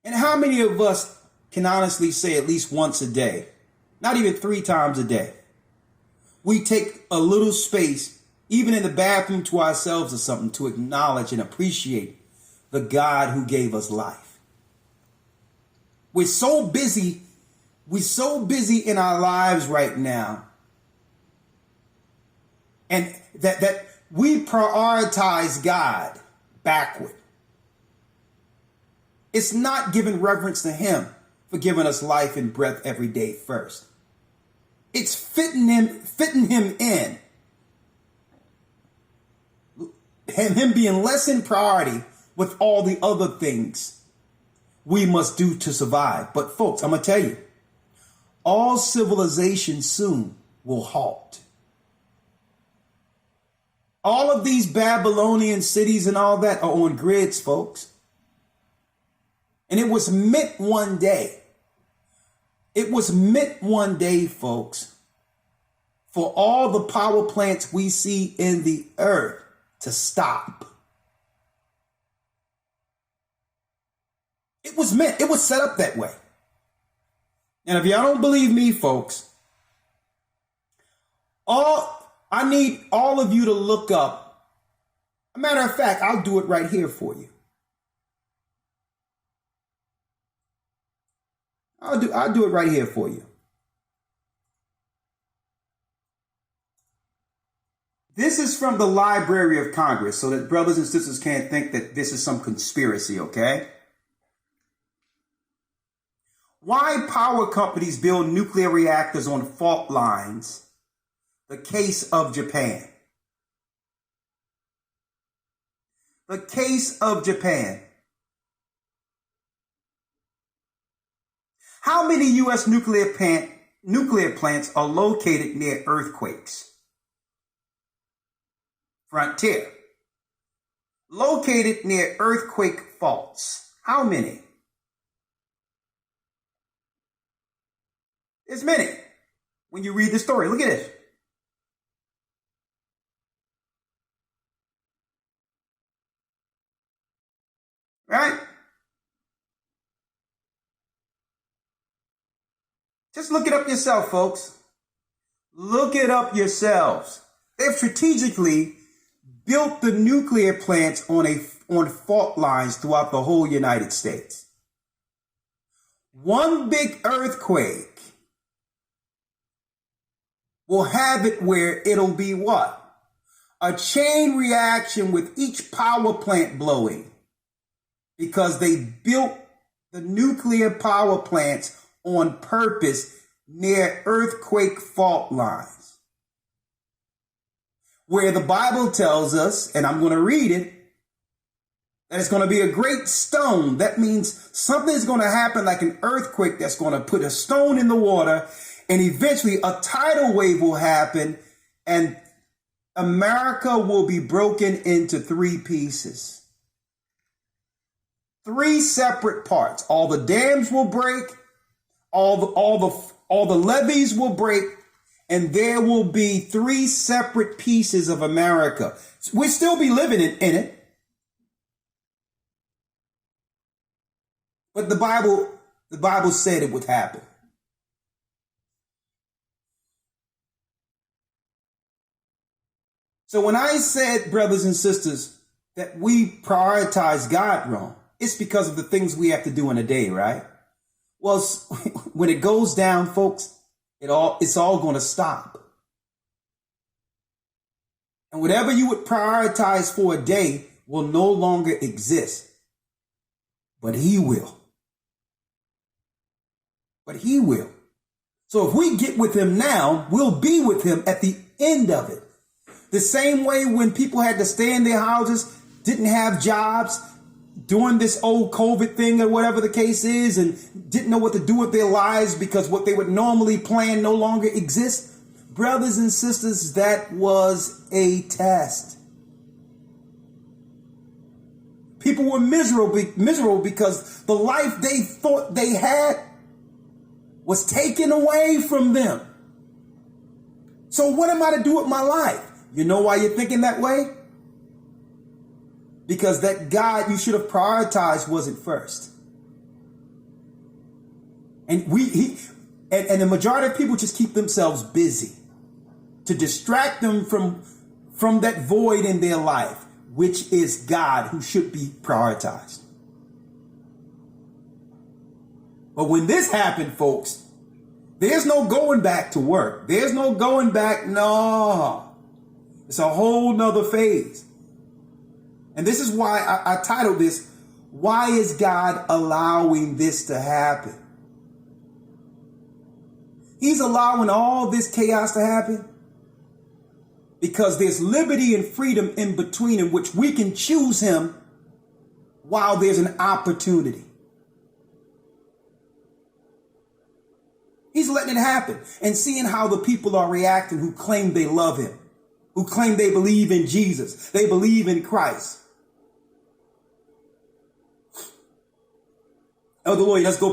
And how many of us can honestly say at least once a day, not even 3 times a day, we take a little space, even in the bathroom to ourselves or something, to acknowledge and appreciate the God who gave us life? We're so busy in our lives right now, and that we prioritize God backward. It's not giving reverence to him for giving us life and breath every day first. It's fitting him in. And him being less in priority with all the other things we must do to survive. But folks, I'm going to tell you, all civilization soon will halt. All of these Babylonian cities and all that are on grids, folks. And it was meant one day. It was meant one day, folks, for all the power plants we see in the earth to stop. It was meant. It was set up that way. And if y'all don't believe me, folks, I need all of you to look up. A matter of fact, I'll do it right here for you. I'll do it right here for you. This is from the Library of Congress, so that brothers and sisters can't think that this is some conspiracy, okay? Why power companies build nuclear reactors on fault lines. The case of Japan. The case of Japan. How many U.S. nuclear plants are located near earthquakes? Frontier. Located near earthquake faults. How many? There's many. When you read the story, look at this. Right? Just look it up yourself, folks. Look it up yourselves. They've strategically built the nuclear plants on fault lines throughout the whole United States. One big earthquake will have it where it'll be what? A chain reaction with each power plant blowing, because they built the nuclear power plants on purpose near earthquake fault lines, where the Bible tells us, and I'm going to read it, that it's going to be a great stone. That means something's going to happen like an earthquake that's going to put a stone in the water, and eventually a tidal wave will happen, and America will be broken into 3 pieces. 3 separate parts. All the dams will break, all the levees will break, and there will be 3 separate pieces of America. We'll still be living in it. But the Bible said it would happen. So when I said, brothers and sisters, that we prioritize God wrong, it's because of the things we have to do in a day, right? Well, when it goes down, folks, it's all going to stop. And whatever you would prioritize for a day will no longer exist. But he will. But he will. So if we get with him now, we'll be with him at the end of it. The same way when people had to stay in their houses, didn't have jobs during this old COVID thing or whatever the case is, and didn't know what to do with their lives because what they would normally plan no longer exists. Brothers and sisters, that was a test. People were miserable because the life they thought they had was taken away from them. So what am I to do with my life? You know why you're thinking that way? Because that God you should have prioritized wasn't first. And and the majority of people just keep themselves busy to distract them from that void in their life, which is God, who should be prioritized. But when this happened, folks, there's no going back to work. There's no going back. No, it's a whole nother phase. And this is why I titled this, "Why is God allowing this to happen?" He's allowing all this chaos to happen because there's liberty and freedom in between, in which we can choose him while there's an opportunity. He's letting it happen and seeing how the people are reacting who claim they love him, who claim they believe in Jesus, they believe in Christ. Elder Lloyd, let's go